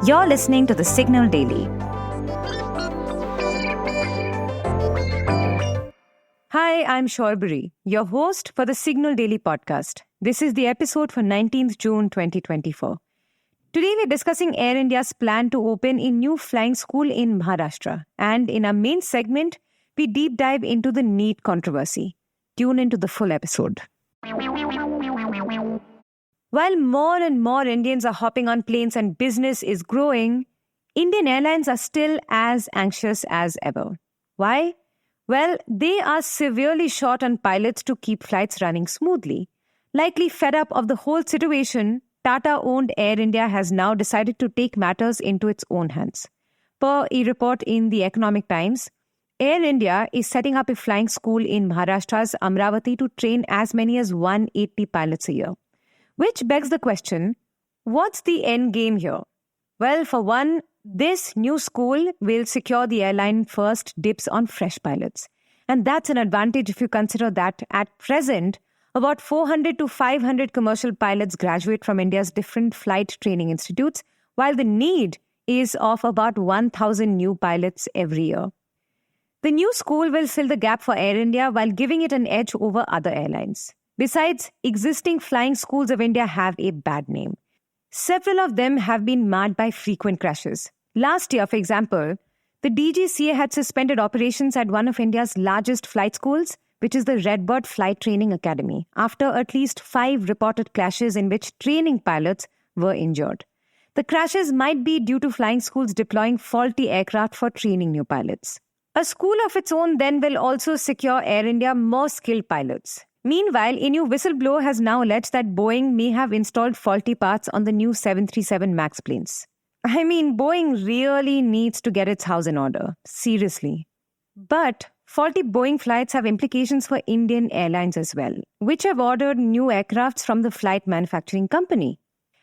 You're listening to The Signal Daily. Hi, I'm Shorbari, your host for The Signal Daily podcast. This is the episode for 19th June 2024. Today we're discussing Air India's plan to open a new flying school in Maharashtra. And in our main segment, we deep dive into the NEET controversy. Tune into the full episode. While more and more Indians are hopping on planes and business is growing, Indian airlines are still as anxious as ever. Why? Well, they are severely short on pilots to keep flights running smoothly. Likely fed up of the whole situation, Tata-owned Air India has now decided to take matters into its own hands. Per a report in the Economic Times, Air India is setting up a flying school in Maharashtra's Amravati to train as many as 180 pilots a year. Which begs the question, what's the end game here? Well, for one, this new school will secure the airline first dibs on fresh pilots. And that's an advantage if you consider that at present, about 400 to 500 commercial pilots graduate from India's different flight training institutes, while the need is of about 1,000 new pilots every year. The new school will fill the gap for Air India while giving it an edge over other airlines. Besides, existing flying schools of India have a bad name. Several of them have been marred by frequent crashes. Last year, for example, the DGCA had suspended operations at one of India's largest flight schools, which is the Redbird Flight Training Academy, after at least 5 reported crashes in which training pilots were injured. The crashes might be due to flying schools deploying faulty aircraft for training new pilots. A school of its own then will also secure Air India more skilled pilots. Meanwhile, a new whistleblower has now alleged that Boeing may have installed faulty parts on the new 737 MAX planes. I mean, Boeing really needs to get its house in order. Seriously. But faulty Boeing flights have implications for Indian airlines as well, which have ordered new aircrafts from the flight manufacturing company.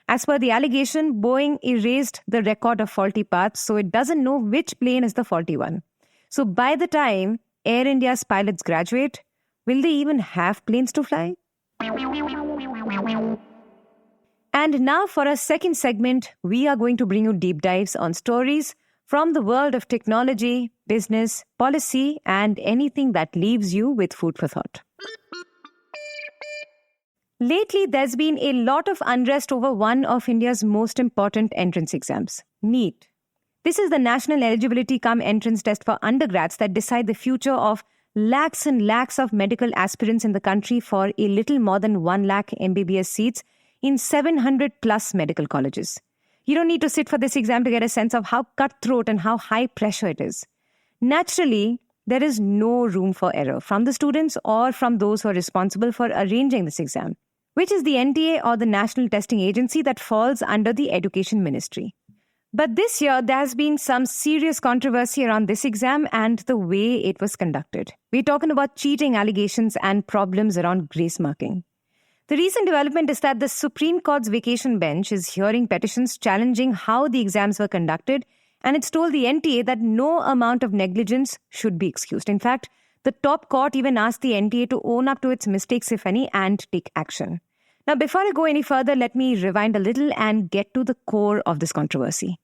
As per the allegation, Boeing erased the record of faulty parts, so it doesn't know which plane is the faulty one. So by the time Air India's pilots graduate, will they even have planes to fly? And now for our second segment, we are going to bring you deep dives on stories from the world of technology, business, policy, and anything that leaves you with food for thought. Lately, there's been a lot of unrest over one of India's most important entrance exams, NEET. This is the National Eligibility Cum Entrance Test for undergrads that decide the future of lakhs and lakhs of medical aspirants in the country for a little more than 1 lakh MBBS seats in 700 plus medical colleges. You don't need to sit for this exam to get a sense of how cutthroat and how high pressure it is. Naturally, there is no room for error from the students or from those who are responsible for arranging this exam, which is the NTA or the National Testing Agency that falls under the Education Ministry. But this year, there has been some serious controversy around this exam and the way it was conducted. We're talking about cheating allegations and problems around grace marking. The recent development is that the Supreme Court's vacation bench is hearing petitions challenging how the exams were conducted, and it's told the NTA that no amount of negligence should be excused. In fact, the top court even asked the NTA to own up to its mistakes, if any, and take action. Now, before I go any further, let me rewind a little and get to the core of this controversy.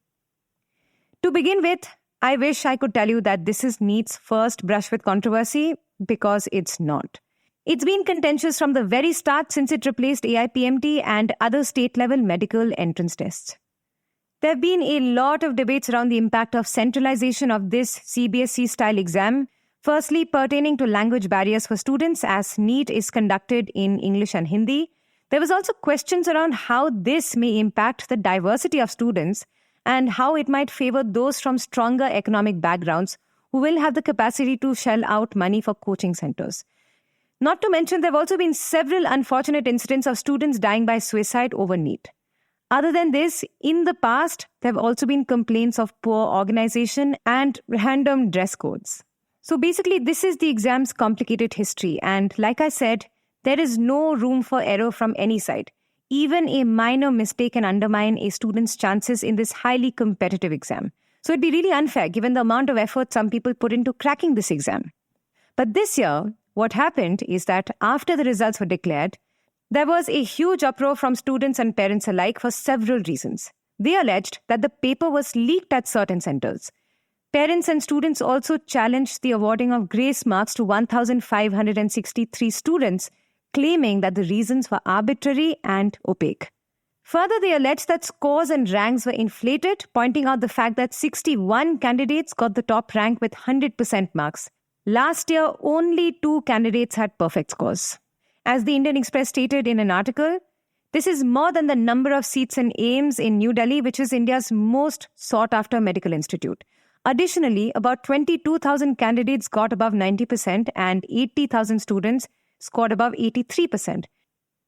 To begin with, I wish I could tell you that this is NEET's first brush with controversy, because it's not. It's been contentious from the very start since it replaced AIPMT and other state-level medical entrance tests. There have been a lot of debates around the impact of centralization of this CBSE-style exam, firstly pertaining to language barriers for students as NEET is conducted in English and Hindi. There was also questions around how this may impact the diversity of students and how it might favor those from stronger economic backgrounds who will have the capacity to shell out money for coaching centers. Not to mention, there have also been several unfortunate incidents of students dying by suicide over NEET. Other than this, in the past, there have also been complaints of poor organization and random dress codes. So basically, this is the exam's complicated history. And like I said, there is no room for error from any side. Even a minor mistake can undermine a student's chances in this highly competitive exam. So it'd be really unfair given the amount of effort some people put into cracking this exam. But this year, what happened is that after the results were declared, there was a huge uproar from students and parents alike for several reasons. They alleged that the paper was leaked at certain centers. Parents and students also challenged the awarding of grace marks to 1,563 students, claiming that the reasons were arbitrary and opaque. Further, they alleged that scores and ranks were inflated, pointing out the fact that 61 candidates got the top rank with 100% marks. Last year, only 2 candidates had perfect scores. As the Indian Express stated in an article, this is more than the number of seats in AIIMS in New Delhi, which is India's most sought-after medical institute. Additionally, about 22,000 candidates got above 90% and 80,000 students scored above 83%.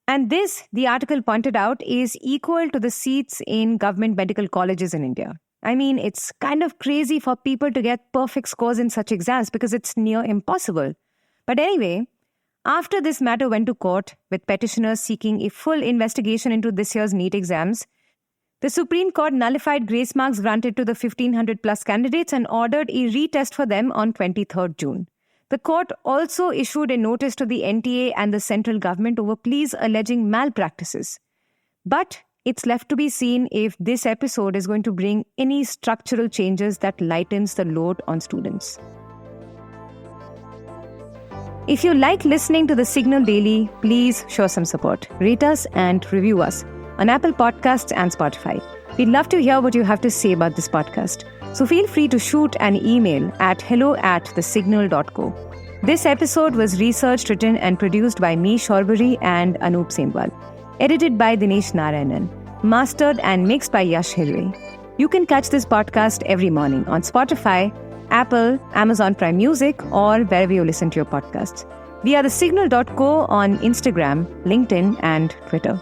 And this, the article pointed out, is equal to the seats in government medical colleges in India. I mean, it's kind of crazy for people to get perfect scores in such exams because it's near impossible. But anyway, after this matter went to court, with petitioners seeking a full investigation into this year's NEET exams, the Supreme Court nullified grace marks granted to the 1,500 plus candidates and ordered a retest for them on 23rd June. The court also issued a notice to the NTA and the central government over pleas alleging malpractices. But it's left to be seen if this episode is going to bring any structural changes that lightens the load on students. If you like listening to The Signal Daily, please show some support. Rate us and review us on Apple Podcasts and Spotify. We'd love to hear what you have to say about this podcast. So feel free to shoot an email at hello@thesignal.co. This episode was researched, written and produced by me, Shorbari, and Anoop Sembwal. Edited by Dinesh Narayanan. Mastered and mixed by Yash Hilwe. You can catch this podcast every morning on Spotify, Apple, Amazon Prime Music, or wherever you listen to your podcasts. We are thesignal.co on Instagram, LinkedIn, and Twitter.